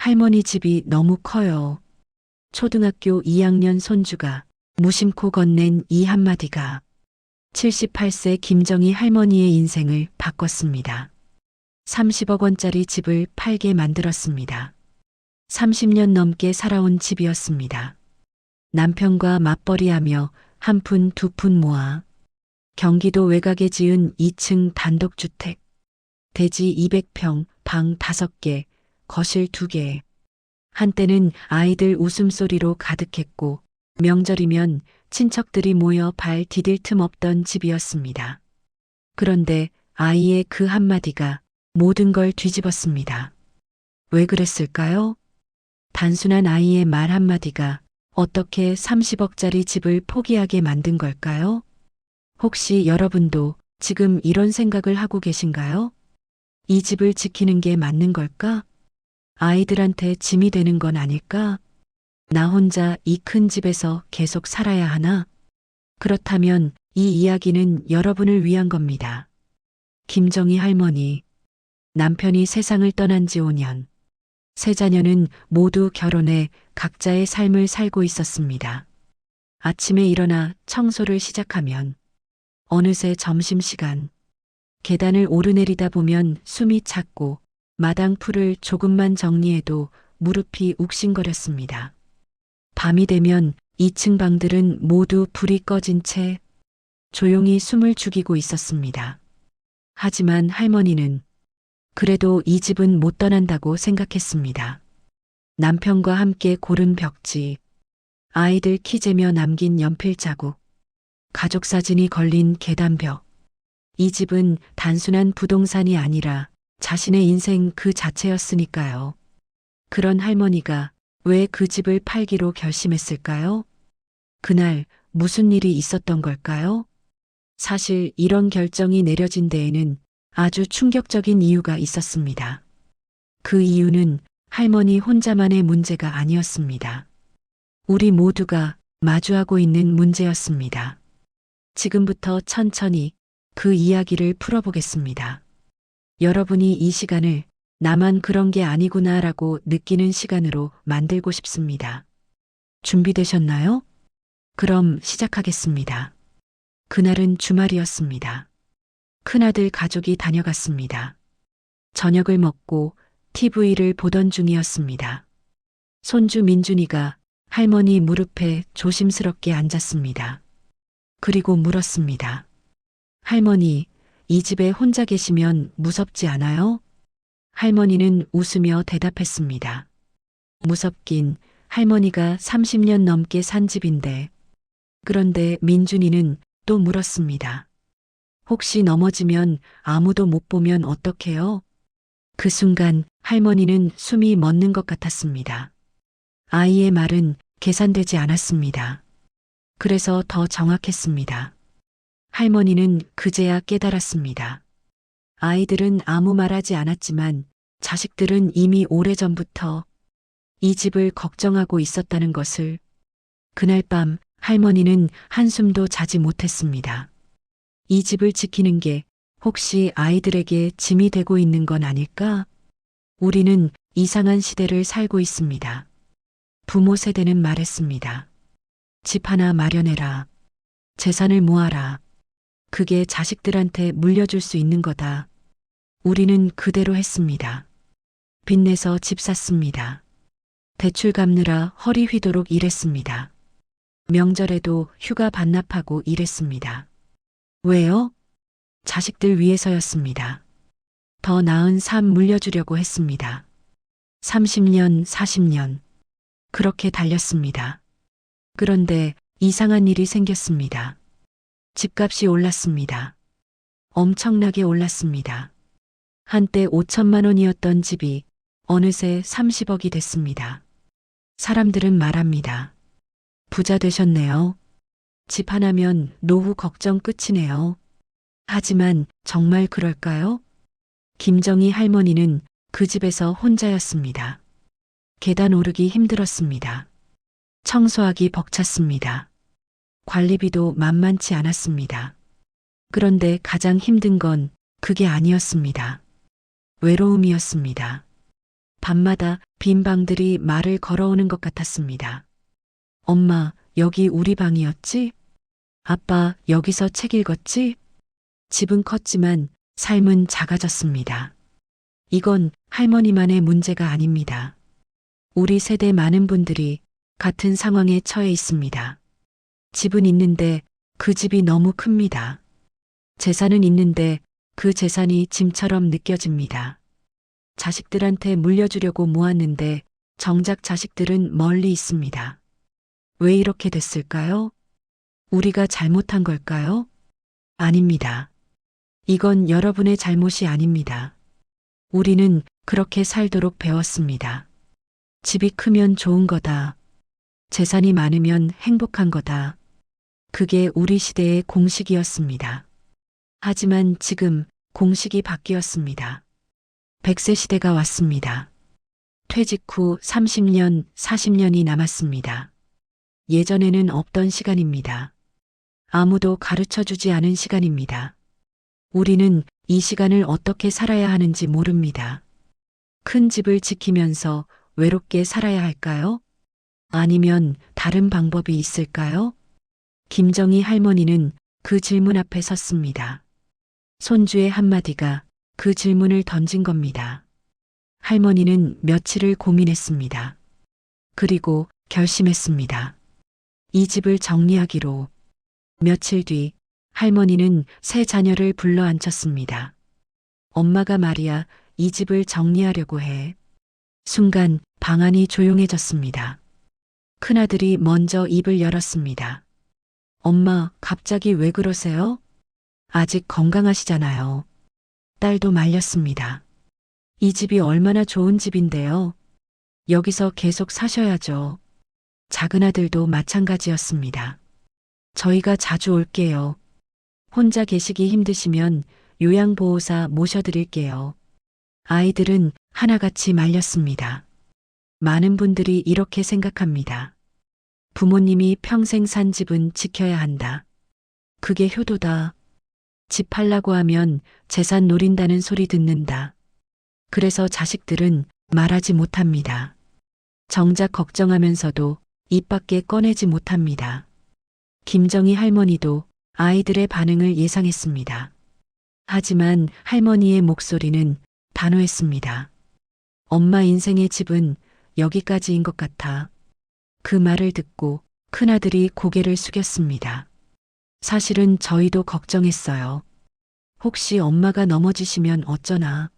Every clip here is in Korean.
할머니 집이 너무 커요. 초등학교 2학년 손주가 무심코 건넨 이 한마디가 78세 김정희 할머니의 인생을 바꿨습니다. 30억 원짜리 집을 팔게 만들었습니다. 30년 넘게 살아온 집이었습니다. 남편과 맞벌이하며 한 푼 두 푼 모아 경기도 외곽에 지은 2층 단독주택, 대지 200평, 방 5개, 거실 2개. 한때는 아이들 웃음소리로 가득했고 명절이면 친척들이 모여 발 디딜 틈 없던 집이었습니다. 그런데 아이의 그 한마디가 모든 걸 뒤집었습니다. 왜 그랬을까요? 단순한 아이의 말 한마디가 어떻게 30억짜리 집을 포기하게 만든 걸까요? 혹시 여러분도 지금 이런 생각을 하고 계신가요? 이 집을 지키는 게 맞는 걸까? 아이들한테 짐이 되는 건 아닐까? 나 혼자 이 큰 집에서 계속 살아야 하나? 그렇다면 이 이야기는 여러분을 위한 겁니다. 김정희 할머니, 남편이 세상을 떠난 지 5년, 세 자녀는 모두 결혼해 각자의 삶을 살고 있었습니다. 아침에 일어나 청소를 시작하면 어느새 점심시간, 계단을 오르내리다 보면 숨이 찼고 마당 풀을 조금만 정리해도 무릎이 욱신거렸습니다. 밤이 되면 2층 방들은 모두 불이 꺼진 채 조용히 숨을 죽이고 있었습니다. 하지만 할머니는 그래도 이 집은 못 떠난다고 생각했습니다. 남편과 함께 고른 벽지, 아이들 키 재며 남긴 연필 자국, 가족 사진이 걸린 계단벽. 이 집은 단순한 부동산이 아니라 자신의 인생 그 자체였으니까요. 그런 할머니가 왜 그 집을 팔기로 결심했을까요? 그날 무슨 일이 있었던 걸까요? 사실 이런 결정이 내려진 데에는 아주 충격적인 이유가 있었습니다. 그 이유는 할머니 혼자만의 문제가 아니었습니다. 우리 모두가 마주하고 있는 문제였습니다. 지금부터 천천히 그 이야기를 풀어보겠습니다. 여러분이 이 시간을 나만 그런 게 아니구나라고 느끼는 시간으로 만들고 싶습니다. 준비되셨나요? 그럼 시작하겠습니다. 그날은 주말이었습니다. 큰아들 가족이 다녀갔습니다. 저녁을 먹고 TV를 보던 중이었습니다. 손주 민준이가 할머니 무릎에 조심스럽게 앉았습니다. 그리고 물었습니다. 할머니, 이 집에 혼자 계시면 무섭지 않아요? 할머니는 웃으며 대답했습니다. 무섭긴, 할머니가 30년 넘게 산 집인데. 그런데 민준이는 또 물었습니다. 혹시 넘어지면 아무도 못 보면 어떡해요? 그 순간 할머니는 숨이 멎는 것 같았습니다. 아이의 말은 계산되지 않았습니다. 그래서 더 정확했습니다. 할머니는 그제야 깨달았습니다. 아이들은 아무 말하지 않았지만 자식들은 이미 오래전부터 이 집을 걱정하고 있었다는 것을. 그날 밤 할머니는 한숨도 자지 못했습니다. 이 집을 지키는 게 혹시 아이들에게 짐이 되고 있는 건 아닐까? 우리는 이상한 시대를 살고 있습니다. 부모 세대는 말했습니다. 집 하나 마련해라. 재산을 모아라. 그게 자식들한테 물려줄 수 있는 거다. 우리는 그대로 했습니다. 빚내서 집 샀습니다. 대출 갚느라 허리 휘도록 일했습니다. 명절에도 휴가 반납하고 일했습니다. 왜요? 자식들 위해서였습니다. 더 나은 삶 물려주려고 했습니다. 30년, 40년. 그렇게 달렸습니다. 그런데 이상한 일이 생겼습니다. 집값이 올랐습니다. 엄청나게 올랐습니다. 한때 5천만 원이었던 집이 어느새 30억이 됐습니다. 사람들은 말합니다. 부자 되셨네요. 집 하나면 노후 걱정 끝이네요. 하지만 정말 그럴까요? 김정희 할머니는 그 집에서 혼자였습니다. 계단 오르기 힘들었습니다. 청소하기 벅찼습니다. 관리비도 만만치 않았습니다. 그런데 가장 힘든 건 그게 아니었습니다. 외로움이었습니다. 밤마다 빈 방들이 말을 걸어오는 것 같았습니다. 엄마, 여기 우리 방이었지? 아빠, 여기서 책 읽었지? 집은 컸지만 삶은 작아졌습니다. 이건 할머니만의 문제가 아닙니다. 우리 세대 많은 분들이 같은 상황에 처해 있습니다. 집은 있는데 그 집이 너무 큽니다. 재산은 있는데 그 재산이 짐처럼 느껴집니다. 자식들한테 물려주려고 모았는데 정작 자식들은 멀리 있습니다. 왜 이렇게 됐을까요? 우리가 잘못한 걸까요? 아닙니다. 이건 여러분의 잘못이 아닙니다. 우리는 그렇게 살도록 배웠습니다. 집이 크면 좋은 거다. 재산이 많으면 행복한 거다. 그게 우리 시대의 공식이었습니다. 하지만 지금 공식이 바뀌었습니다. 100세 시대가 왔습니다. 퇴직 후 30년, 40년이 남았습니다. 예전에는 없던 시간입니다. 아무도 가르쳐 주지 않은 시간입니다. 우리는 이 시간을 어떻게 살아야 하는지 모릅니다. 큰 집을 지키면서 외롭게 살아야 할까요? 아니면 다른 방법이 있을까요? 김정희 할머니는 그 질문 앞에 섰습니다. 손주의 한마디가 그 질문을 던진 겁니다. 할머니는 며칠을 고민했습니다. 그리고 결심했습니다. 이 집을 정리하기로. 며칠 뒤 할머니는 세 자녀를 불러 앉혔습니다. 엄마가 말이야, 이 집을 정리하려고 해. 순간 방 안이 조용해졌습니다. 큰아들이 먼저 입을 열었습니다. 엄마, 갑자기 왜 그러세요? 아직 건강하시잖아요. 딸도 말렸습니다. 이 집이 얼마나 좋은 집인데요. 여기서 계속 사셔야죠. 작은 아들도 마찬가지였습니다. 저희가 자주 올게요. 혼자 계시기 힘드시면 요양보호사 모셔드릴게요. 아이들은 하나같이 말렸습니다. 많은 분들이 이렇게 생각합니다. 부모님이 평생 산 집은 지켜야 한다. 그게 효도다. 집 팔라고 하면 재산 노린다는 소리 듣는다. 그래서 자식들은 말하지 못합니다. 정작 걱정하면서도 입 밖에 꺼내지 못합니다. 김정희 할머니도 아이들의 반응을 예상했습니다. 하지만 할머니의 목소리는 단호했습니다. 엄마 인생의 집은 여기까지인 것 같아. 그 말을 듣고 큰아들이 고개를 숙였습니다. 사실은 저희도 걱정했어요. 혹시 엄마가 넘어지시면 어쩌나.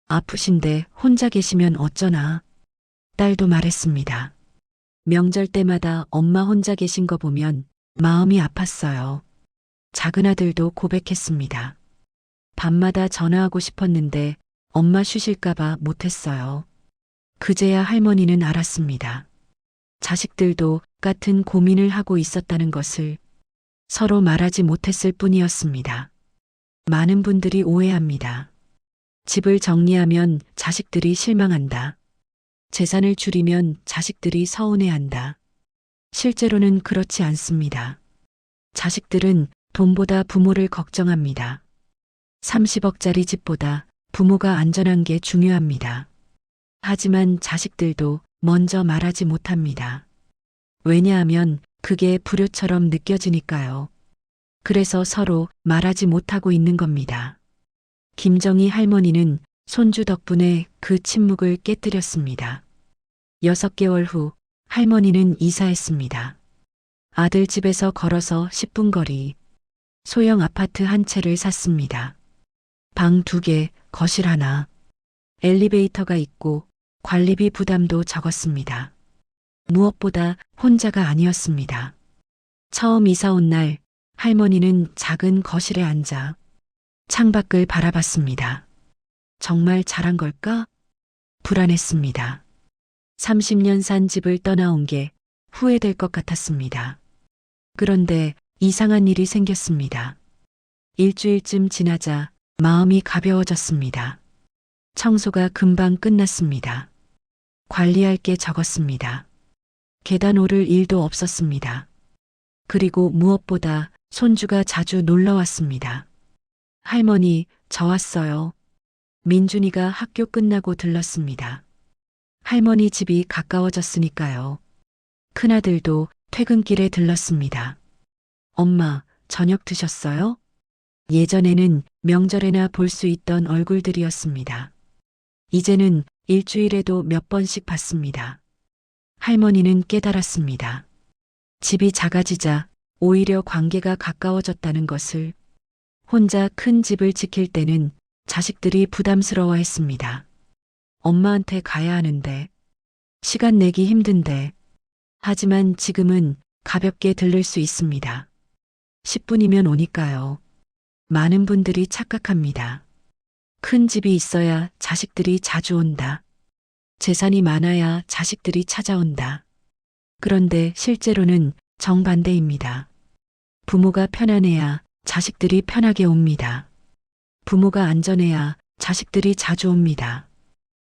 아프신데 혼자 계시면 어쩌나. 딸도 말했습니다. 명절 때마다 엄마 혼자 계신 거 보면 마음이 아팠어요. 작은 아들도 고백했습니다. 밤마다 전화하고 싶었는데 엄마 쉬실까봐 못했어요. 그제야 할머니는 알았습니다. 자식들도 같은 고민을 하고 있었다는 것을 서로 말하지 못했을 뿐이었습니다. 많은 분들이 오해합니다. 집을 정리하면 자식들이 실망한다. 재산을 줄이면 자식들이 서운해한다. 실제로는 그렇지 않습니다. 자식들은 돈보다 부모를 걱정합니다. 30억짜리 집보다 부모가 안전한 게 중요합니다. 하지만 자식들도 먼저 말하지 못합니다. 왜냐하면 그게 불효처럼 느껴지니까요. 그래서 서로 말하지 못하고 있는 겁니다. 김정희 할머니는 손주 덕분에 그 침묵을 깨뜨렸습니다. 6개월 후 할머니는 이사했습니다. 아들 집에서 걸어서 10분 거리, 소형 아파트 한 채를 샀습니다. 방 2개, 거실 하나, 엘리베이터가 있고 관리비 부담도 적었습니다. 무엇보다 혼자가 아니었습니다. 처음 이사 온 날 할머니는 작은 거실에 앉아 창밖을 바라봤습니다. 정말 잘한 걸까? 불안했습니다. 30년 산 집을 떠나온 게 후회될 것 같았습니다. 그런데 이상한 일이 생겼습니다. 일주일쯤 지나자 마음이 가벼워졌습니다. 청소가 금방 끝났습니다. 관리할 게 적었습니다. 계단 오를 일도 없었습니다. 그리고 무엇보다 손주가 자주 놀러 왔습니다. 할머니, 저 왔어요. 민준이가 학교 끝나고 들렀습니다. 할머니 집이 가까워졌으니까요. 큰아들도 퇴근길에 들렀습니다. 엄마, 저녁 드셨어요? 예전에는 명절에나 볼 수 있던 얼굴들이었습니다. 이제는 일주일에도 몇 번씩 봤습니다. 할머니는 깨달았습니다. 집이 작아지자 오히려 관계가 가까워졌다는 것을. 혼자 큰 집을 지킬 때는 자식들이 부담스러워했습니다. 엄마한테 가야 하는데, 시간 내기 힘든데, 하지만 지금은 가볍게 들를 수 있습니다. 10분이면 오니까요. 많은 분들이 착각합니다. 큰 집이 있어야 자식들이 자주 온다. 재산이 많아야 자식들이 찾아온다. 그런데 실제로는 정반대입니다. 부모가 편안해야 자식들이 편하게 옵니다. 부모가 안전해야 자식들이 자주 옵니다.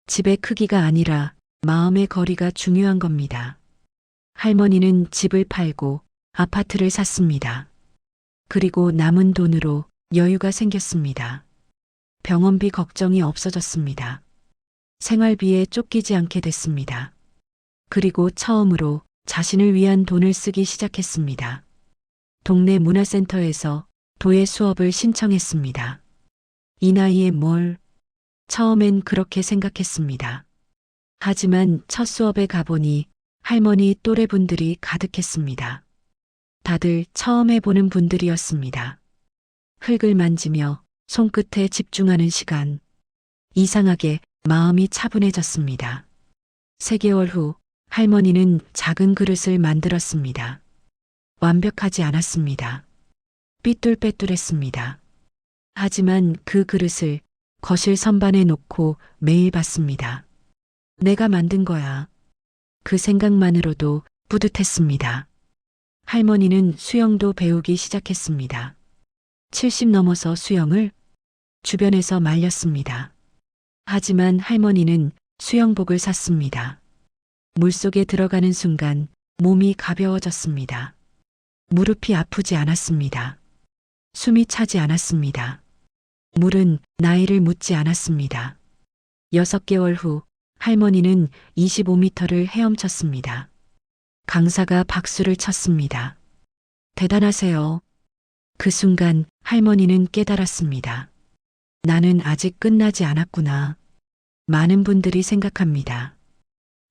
집의 크기가 아니라 마음의 거리가 중요한 겁니다. 할머니는 집을 팔고 아파트를 샀습니다. 그리고 남은 돈으로 여유가 생겼습니다. 병원비 걱정이 없어졌습니다. 생활비에 쫓기지 않게 됐습니다. 그리고 처음으로 자신을 위한 돈을 쓰기 시작했습니다. 동네 문화센터에서 도예 수업을 신청했습니다. 이 나이에 뭘? 처음엔 그렇게 생각했습니다. 하지만 첫 수업에 가보니 할머니 또래분들이 가득했습니다. 다들 처음 해보는 분들이었습니다. 흙을 만지며 손끝에 집중하는 시간. 이상하게 마음이 차분해졌습니다. 3개월 후 할머니는 작은 그릇을 만들었습니다. 완벽하지 않았습니다. 삐뚤빼뚤했습니다. 하지만 그 그릇을 거실 선반에 놓고 매일 봤습니다. 내가 만든 거야. 그 생각만으로도 뿌듯했습니다. 할머니는 수영도 배우기 시작했습니다. 70 넘어서 수영을 주변에서 말렸습니다. 하지만 할머니는 수영복을 샀습니다. 물속에 들어가는 순간 몸이 가벼워졌습니다. 무릎이 아프지 않았습니다. 숨이 차지 않았습니다. 물은 나이를 묻지 않았습니다. 6개월 후 할머니는 25m를 헤엄쳤습니다. 강사가 박수를 쳤습니다. 대단하세요. 그 순간 할머니는 깨달았습니다. 나는 아직 끝나지 않았구나. 많은 분들이 생각합니다.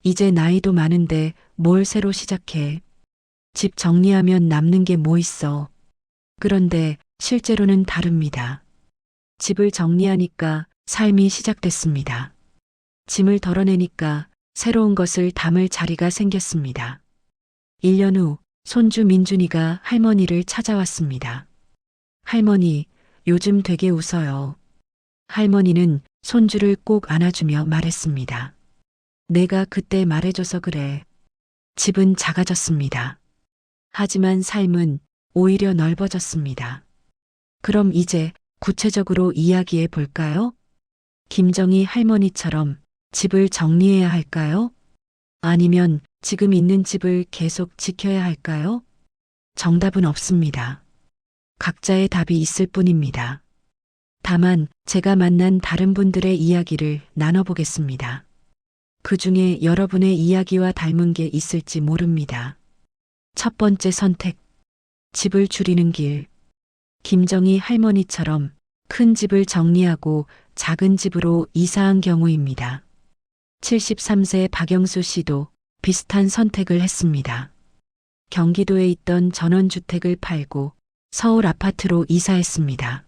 이제 나이도 많은데 뭘 새로 시작해. 집 정리하면 남는 게 뭐 있어. 그런데 실제로는 다릅니다. 집을 정리하니까 삶이 시작됐습니다. 짐을 덜어내니까 새로운 것을 담을 자리가 생겼습니다. 1년 후 손주 민준이가 할머니를 찾아왔습니다. 할머니, 요즘 되게 웃어요. 할머니는 손주를 꼭 안아주며 말했습니다. 내가 그때 말해줘서 그래. 집은 작아졌습니다. 하지만 삶은 오히려 넓어졌습니다. 그럼 이제 구체적으로 이야기해 볼까요? 김정희 할머니처럼 집을 정리해야 할까요? 아니면 지금 있는 집을 계속 지켜야 할까요? 정답은 없습니다. 각자의 답이 있을 뿐입니다. 다만 제가 만난 다른 분들의 이야기를 나눠보겠습니다. 그 중에 여러분의 이야기와 닮은 게 있을지 모릅니다. 첫 번째 선택. 집을 줄이는 길. 김정희 할머니처럼 큰 집을 정리하고 작은 집으로 이사한 경우입니다. 73세 박영수 씨도 비슷한 선택을 했습니다. 경기도에 있던 전원주택을 팔고 서울 아파트로 이사했습니다.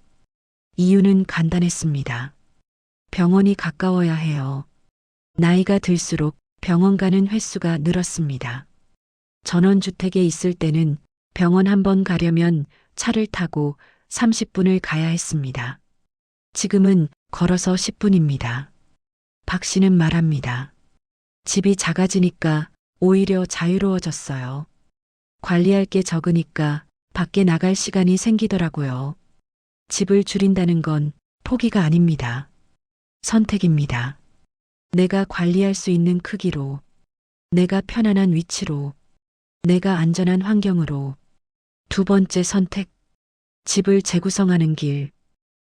이유는 간단했습니다. 병원이 가까워야 해요. 나이가 들수록 병원 가는 횟수가 늘었습니다. 전원주택에 있을 때는 병원 한 번 가려면 차를 타고 30분을 가야 했습니다. 지금은 걸어서 10분입니다. 박 씨는 말합니다. 집이 작아지니까 오히려 자유로워졌어요. 관리할 게 적으니까 밖에 나갈 시간이 생기더라고요. 집을 줄인다는 건 포기가 아닙니다. 선택입니다. 내가 관리할 수 있는 크기로, 내가 편안한 위치로, 내가 안전한 환경으로. 두 번째 선택. 집을 재구성하는 길.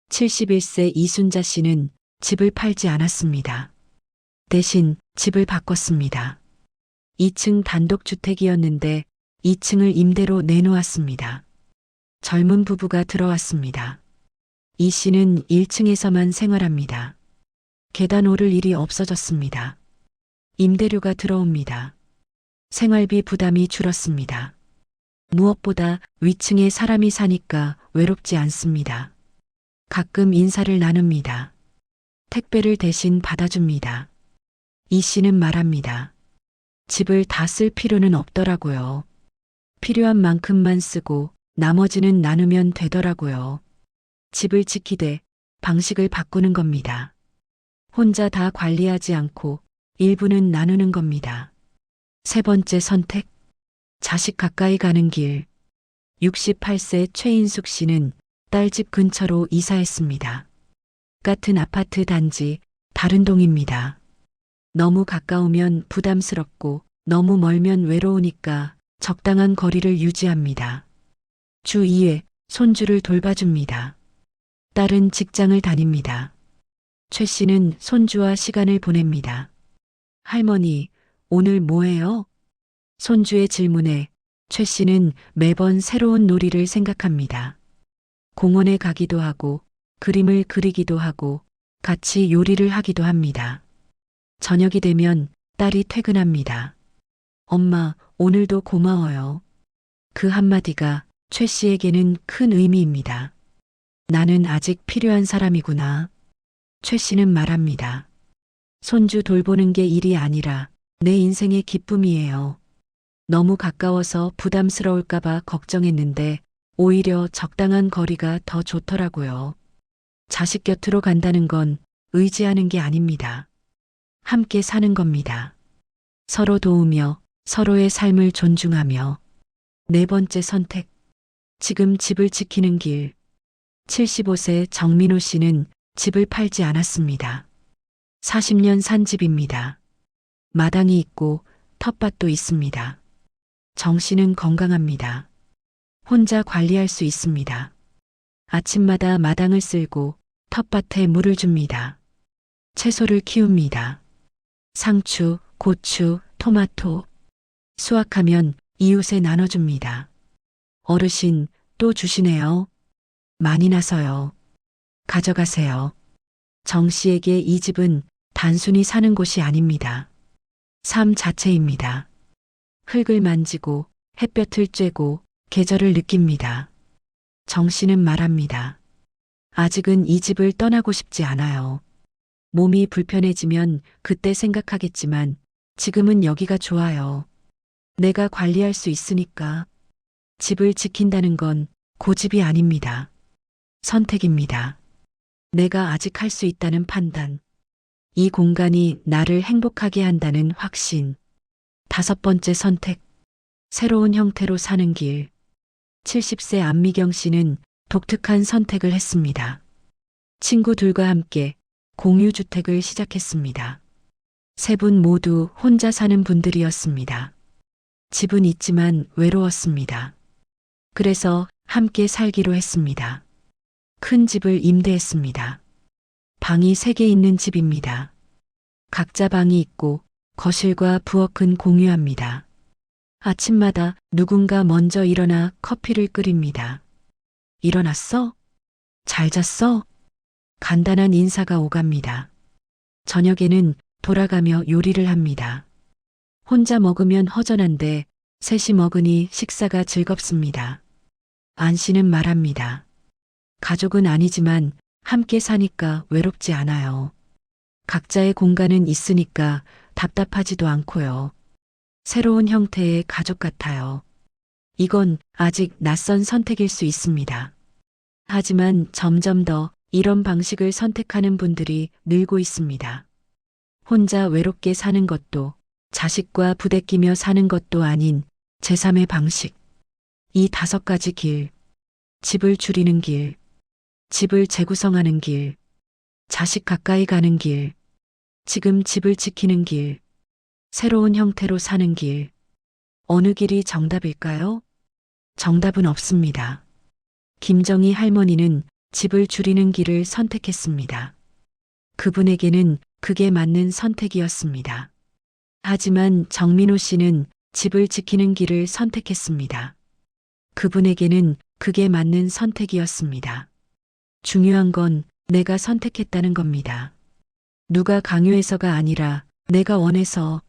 71세 이순자 씨는 집을 팔지 않았습니다. 대신 집을 바꿨습니다. 2층 단독주택이었는데 2층을 임대로 내놓았습니다. 젊은 부부가 들어왔습니다. 이 씨는 1층에서만 생활합니다. 계단 오를 일이 없어졌습니다. 임대료가 들어옵니다. 생활비 부담이 줄었습니다. 무엇보다 위층에 사람이 사니까 외롭지 않습니다. 가끔 인사를 나눕니다. 택배를 대신 받아줍니다. 이 씨는 말합니다. 집을 다 쓸 필요는 없더라고요. 필요한 만큼만 쓰고 나머지는 나누면 되더라고요. 집을 지키되 방식을 바꾸는 겁니다. 혼자 다 관리하지 않고 일부는 나누는 겁니다. 세 번째 선택. 자식 가까이 가는 길. 68세 최인숙 씨는 딸 집 근처로 이사했습니다. 같은 아파트 단지 다른 동입니다. 너무 가까우면 부담스럽고 너무 멀면 외로우니까 적당한 거리를 유지합니다. 주 2회 손주를 돌봐줍니다. 딸은 직장을 다닙니다. 최 씨는 손주와 시간을 보냅니다. 할머니, 오늘 뭐해요? 손주의 질문에 최 씨는 매번 새로운 놀이를 생각합니다. 공원에 가기도 하고 그림을 그리기도 하고 같이 요리를 하기도 합니다. 저녁이 되면 딸이 퇴근합니다. 엄마, 오늘도 고마워요. 그 한마디가 최 씨에게는 큰 의미입니다. 나는 아직 필요한 사람이구나. 최 씨는 말합니다. 손주 돌보는 게 일이 아니라 내 인생의 기쁨이에요. 너무 가까워서 부담스러울까봐 걱정했는데 오히려 적당한 거리가 더 좋더라고요. 자식 곁으로 간다는 건 의지하는 게 아닙니다. 함께 사는 겁니다. 서로 도우며 서로의 삶을 존중하며. 네 번째 선택. 지금 집을 지키는 길. 75세 정민호 씨는 집을 팔지 않았습니다. 40년 산 집입니다. 마당이 있고 텃밭도 있습니다. 정 씨는 건강합니다. 혼자 관리할 수 있습니다. 아침마다 마당을 쓸고 텃밭에 물을 줍니다. 채소를 키웁니다. 상추, 고추, 토마토. 수확하면 이웃에 나눠줍니다. 어르신, 또 주시네요. 많이 나서요. 가져가세요. 정 씨에게 이 집은 단순히 사는 곳이 아닙니다. 삶 자체입니다. 흙을 만지고 햇볕을 쬐고 계절을 느낍니다. 정 씨는 말합니다. 아직은 이 집을 떠나고 싶지 않아요. 몸이 불편해지면 그때 생각하겠지만 지금은 여기가 좋아요. 내가 관리할 수 있으니까. 집을 지킨다는 건 고집이 아닙니다. 선택입니다. 내가 아직 할 수 있다는 판단. 이 공간이 나를 행복하게 한다는 확신. 다섯 번째 선택. 새로운 형태로 사는 길. 70세 안미경 씨는 독특한 선택을 했습니다. 친구들과 함께 공유주택을 시작했습니다. 세 분 모두 혼자 사는 분들이었습니다. 집은 있지만 외로웠습니다. 그래서 함께 살기로 했습니다. 큰 집을 임대했습니다. 방이 3개 있는 집입니다. 각자 방이 있고 거실과 부엌은 공유합니다. 아침마다 누군가 먼저 일어나 커피를 끓입니다. 일어났어? 잘 잤어? 간단한 인사가 오갑니다. 저녁에는 돌아가며 요리를 합니다. 혼자 먹으면 허전한데 셋이 먹으니 식사가 즐겁습니다. 안 씨는 말합니다. 가족은 아니지만 함께 사니까 외롭지 않아요. 각자의 공간은 있으니까 답답하지도 않고요. 새로운 형태의 가족 같아요. 이건 아직 낯선 선택일 수 있습니다. 하지만 점점 더 이런 방식을 선택하는 분들이 늘고 있습니다. 혼자 외롭게 사는 것도 자식과 부대끼며 사는 것도 아닌 제3의 방식. 이 5가지 길. 집을 줄이는 길. 집을 재구성하는 길. 자식 가까이 가는 길. 지금 집을 지키는 길. 새로운 형태로 사는 길. 어느 길이 정답일까요? 정답은 없습니다. 김정희 할머니는 집을 줄이는 길을 선택했습니다. 그분에게는 그게 맞는 선택이었습니다. 하지만 정민호 씨는 집을 지키는 길을 선택했습니다. 그분에게는 그게 맞는 선택이었습니다. 중요한 건 내가 선택했다는 겁니다. 누가 강요해서가 아니라 내가 원해서.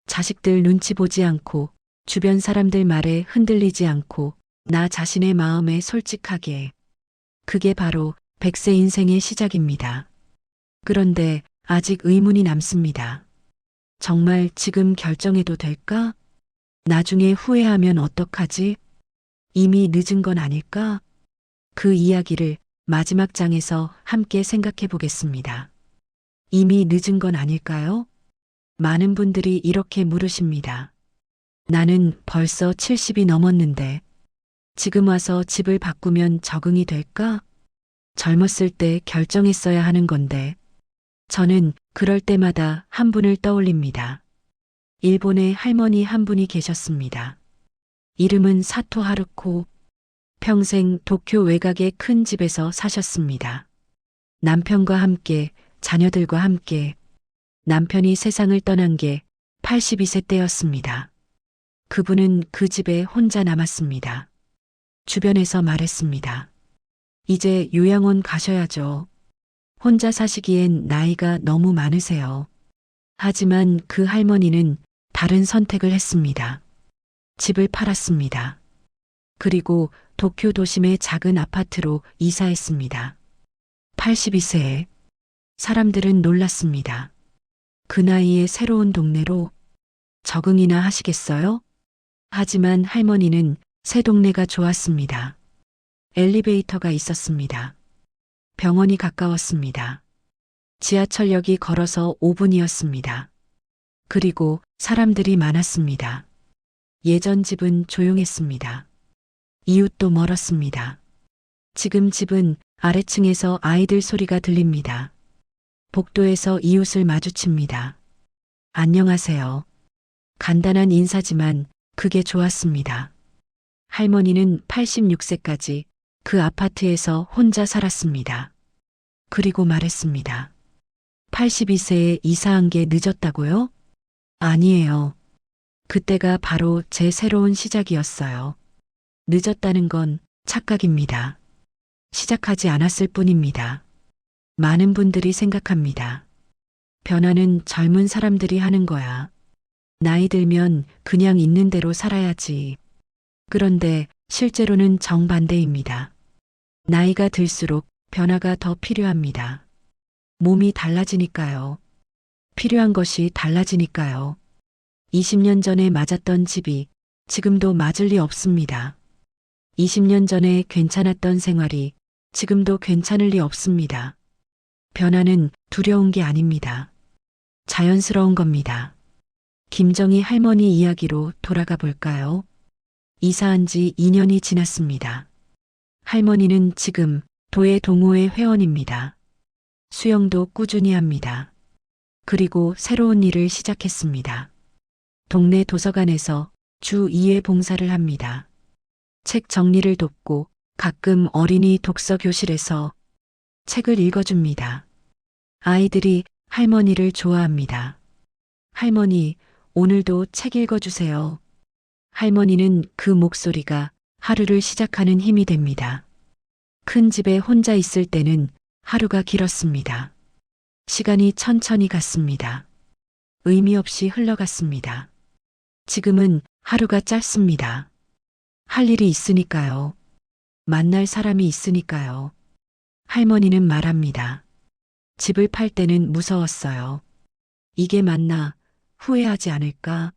자식들 눈치 보지 않고 주변 사람들 말에 흔들리지 않고 나 자신의 마음에 솔직하게. 그게 바로 100세 인생의 시작입니다. 그런데 아직 의문이 남습니다. 정말 지금 결정해도 될까? 나중에 후회하면 어떡하지? 이미 늦은 건 아닐까? 그 이야기를 마지막 장에서 함께 생각해 보겠습니다. 이미 늦은 건 아닐까요? 많은 분들이 이렇게 물으십니다. 나는 벌써 70이 넘었는데 지금 와서 집을 바꾸면 적응이 될까? 젊었을 때 결정했어야 하는 건데. 저는 그럴 때마다 한 분을 떠올립니다. 일본에 할머니 한 분이 계셨습니다. 이름은 사토 하루코. 평생 도쿄 외곽의 큰 집에서 사셨습니다. 남편과 함께, 자녀들과 함께. 남편이 세상을 떠난 게 82세 때였습니다. 그분은 그 집에 혼자 남았습니다. 주변에서 말했습니다. 이제 요양원 가셔야죠. 혼자 사시기엔 나이가 너무 많으세요. 하지만 그 할머니는 다른 선택을 했습니다. 집을 팔았습니다. 그리고 도쿄 도심의 작은 아파트로 이사했습니다. 82세에 사람들은 놀랐습니다. 그 나이에 새로운 동네로 적응이나 하시겠어요? 하지만 할머니는 새 동네가 좋았습니다. 엘리베이터가 있었습니다. 병원이 가까웠습니다. 지하철역이 걸어서 5분이었습니다. 그리고 사람들이 많았습니다. 예전 집은 조용했습니다. 이웃도 멀었습니다. 지금 집은 아래층에서 아이들 소리가 들립니다. 복도에서 이웃을 마주칩니다. 안녕하세요. 간단한 인사지만 그게 좋았습니다. 할머니는 86세까지 그 아파트에서 혼자 살았습니다. 그리고 말했습니다. 82세에 이사한 게 늦었다고요? 아니에요. 그때가 바로 제 새로운 시작이었어요. 늦었다는 건 착각입니다. 시작하지 않았을 뿐입니다. 많은 분들이 생각합니다. 변화는 젊은 사람들이 하는 거야. 나이 들면 그냥 있는 대로 살아야지. 그런데 실제로는 정반대입니다. 나이가 들수록 변화가 더 필요합니다. 몸이 달라지니까요. 필요한 것이 달라지니까요. 20년 전에 맞았던 집이 지금도 맞을 리 없습니다. 20년 전에 괜찮았던 생활이 지금도 괜찮을 리 없습니다. 변화는 두려운 게 아닙니다. 자연스러운 겁니다. 김정희 할머니 이야기로 돌아가 볼까요? 이사한 지 2년이 지났습니다. 할머니는 지금 도예 동호회 회원입니다. 수영도 꾸준히 합니다. 그리고 새로운 일을 시작했습니다. 동네 도서관에서 주 2회 봉사를 합니다. 책 정리를 돕고 가끔 어린이 독서 교실에서 책을 읽어줍니다. 아이들이 할머니를 좋아합니다. 할머니, 오늘도 책 읽어주세요. 할머니는 그 목소리가 하루를 시작하는 힘이 됩니다. 큰 집에 혼자 있을 때는 하루가 길었습니다. 시간이 천천히 갔습니다. 의미 없이 흘러갔습니다. 지금은 하루가 짧습니다. 할 일이 있으니까요. 만날 사람이 있으니까요. 할머니는 말합니다. 집을 팔 때는 무서웠어요. 이게 맞나? 후회하지 않을까?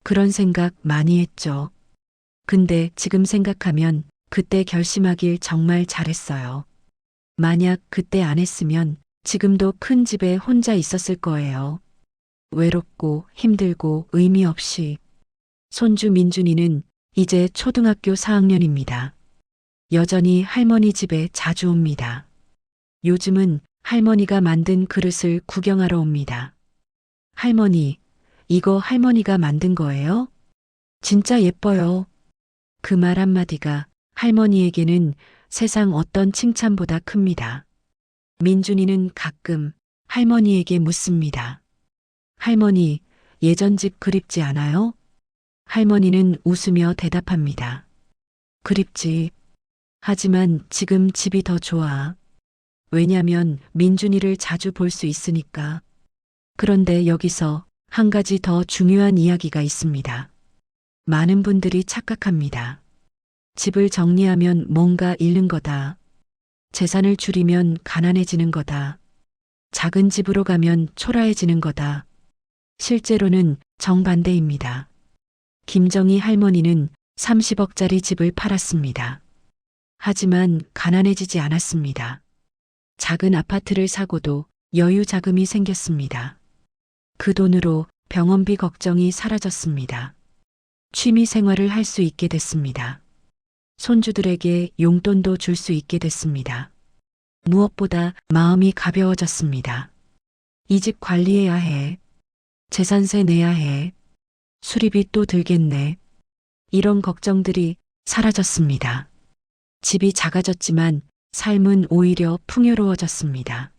그런 생각 많이 했죠. 근데 지금 생각하면 그때 결심하길 정말 잘했어요. 만약 그때 안 했으면 지금도 큰 집에 혼자 있었을 거예요. 외롭고 힘들고 의미 없이. 손주 민준이는 이제 초등학교 4학년입니다. 여전히 할머니 집에 자주 옵니다. 요즘은 할머니가 만든 그릇을 구경하러 옵니다. 할머니, 이거 할머니가 만든 거예요? 진짜 예뻐요. 그 말 한마디가 할머니에게는 세상 어떤 칭찬보다 큽니다. 민준이는 가끔 할머니에게 묻습니다. 할머니, 예전 집 그립지 않아요? 할머니는 웃으며 대답합니다. 그립지. 하지만 지금 집이 더 좋아. 왜냐면 민준이를 자주 볼 수 있으니까. 그런데 여기서 한 가지 더 중요한 이야기가 있습니다. 많은 분들이 착각합니다. 집을 정리하면 뭔가 잃는 거다. 재산을 줄이면 가난해지는 거다. 작은 집으로 가면 초라해지는 거다. 실제로는 정반대입니다. 김정희 할머니는 30억짜리 집을 팔았습니다. 하지만 가난해지지 않았습니다. 작은 아파트를 사고도 여유 자금이 생겼습니다. 그 돈으로 병원비 걱정이 사라졌습니다. 취미 생활을 할 수 있게 됐습니다. 손주들에게 용돈도 줄 수 있게 됐습니다. 무엇보다 마음이 가벼워졌습니다. 이 집 관리해야 해. 재산세 내야 해. 수리비 또 들겠네. 이런 걱정들이 사라졌습니다. 집이 작아졌지만 삶은 오히려 풍요로워졌습니다.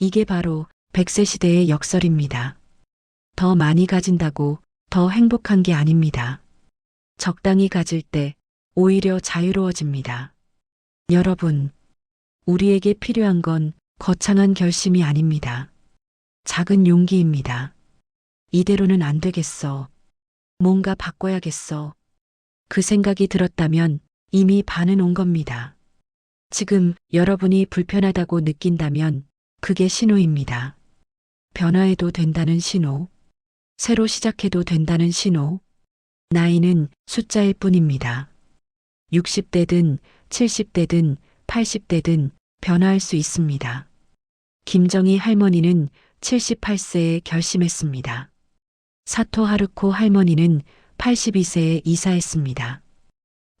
이게 바로 100세 시대의 역설입니다. 더 많이 가진다고 더 행복한 게 아닙니다. 적당히 가질 때 오히려 자유로워집니다. 여러분, 우리에게 필요한 건 거창한 결심이 아닙니다. 작은 용기입니다. 이대로는 안 되겠어. 뭔가 바꿔야겠어. 그 생각이 들었다면 이미 반은 온 겁니다. 지금 여러분이 불편하다고 느낀다면 그게 신호입니다. 변화해도 된다는 신호. 새로 시작해도 된다는 신호. 나이는 숫자일 뿐입니다. 60대든 70대든 80대든 변화할 수 있습니다. 김정희 할머니는 78세에 결심했습니다. 사토 하루코 할머니는 82세에 이사했습니다.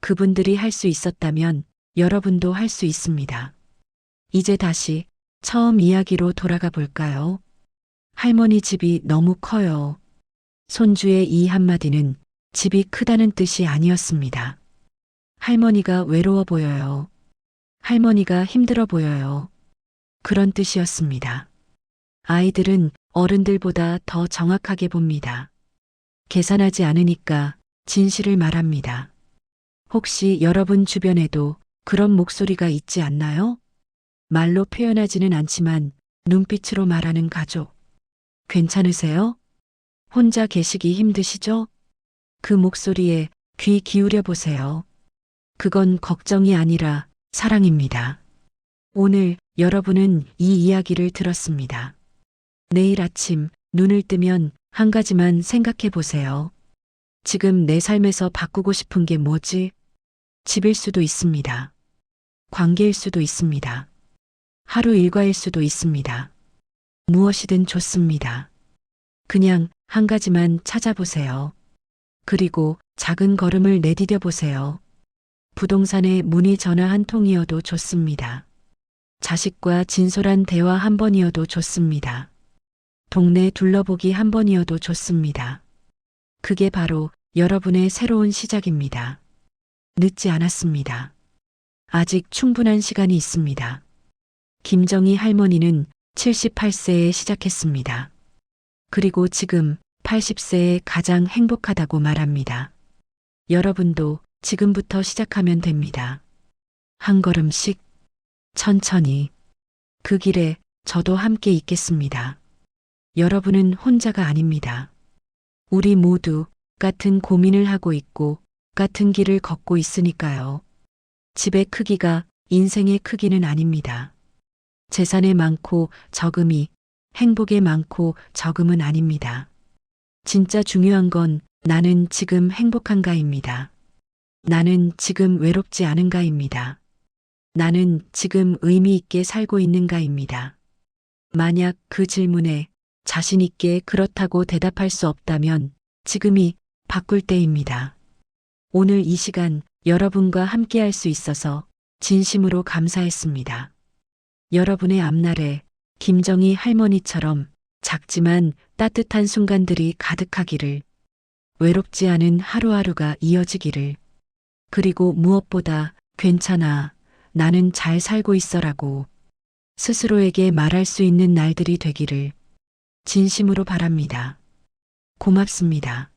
그분들이 할 수 있었다면 여러분도 할 수 있습니다. 이제 다시 처음 이야기로 돌아가 볼까요? 할머니 집이 너무 커요. 손주의 이 한마디는 집이 크다는 뜻이 아니었습니다. 할머니가 외로워 보여요. 할머니가 힘들어 보여요. 그런 뜻이었습니다. 아이들은 어른들보다 더 정확하게 봅니다. 계산하지 않으니까 진실을 말합니다. 혹시 여러분 주변에도 그런 목소리가 있지 않나요? 말로 표현하지는 않지만 눈빛으로 말하는 가족. 괜찮으세요? 혼자 계시기 힘드시죠? 그 목소리에 귀 기울여 보세요. 그건 걱정이 아니라 사랑입니다. 오늘 여러분은 이 이야기를 들었습니다. 내일 아침 눈을 뜨면 한 가지만 생각해 보세요. 지금 내 삶에서 바꾸고 싶은 게 뭐지? 집일 수도 있습니다. 관계일 수도 있습니다. 하루 일과일 수도 있습니다. 무엇이든 좋습니다. 그냥 한 가지만 찾아보세요. 그리고 작은 걸음을 내디뎌 보세요. 부동산에 문의 전화 한 통이어도 좋습니다. 자식과 진솔한 대화 한 번이어도 좋습니다. 동네 둘러보기 한 번이어도 좋습니다. 그게 바로 여러분의 새로운 시작입니다. 늦지 않았습니다. 아직 충분한 시간이 있습니다. 김정희 할머니는 78세에 시작했습니다. 그리고 지금 80세에 가장 행복하다고 말합니다. 여러분도 지금부터 시작하면 됩니다. 한 걸음씩, 천천히. 그 길에 저도 함께 있겠습니다. 여러분은 혼자가 아닙니다. 우리 모두 같은 고민을 하고 있고 같은 길을 걷고 있으니까요. 집의 크기가 인생의 크기는 아닙니다. 재산에 많고 적음이 행복에 많고 적음은 아닙니다. 진짜 중요한 건 나는 지금 행복한가입니다. 나는 지금 외롭지 않은가입니다. 나는 지금 의미 있게 살고 있는가입니다. 만약 그 질문에 자신 있게 그렇다고 대답할 수 없다면 지금이 바꿀 때입니다. 오늘 이 시간 여러분과 함께 할 수 있어서 진심으로 감사했습니다. 여러분의 앞날에 김정희 할머니처럼 작지만 따뜻한 순간들이 가득하기를, 외롭지 않은 하루하루가 이어지기를, 그리고 무엇보다 괜찮아, 나는 잘 살고 있어라고 스스로에게 말할 수 있는 날들이 되기를 진심으로 바랍니다. 고맙습니다.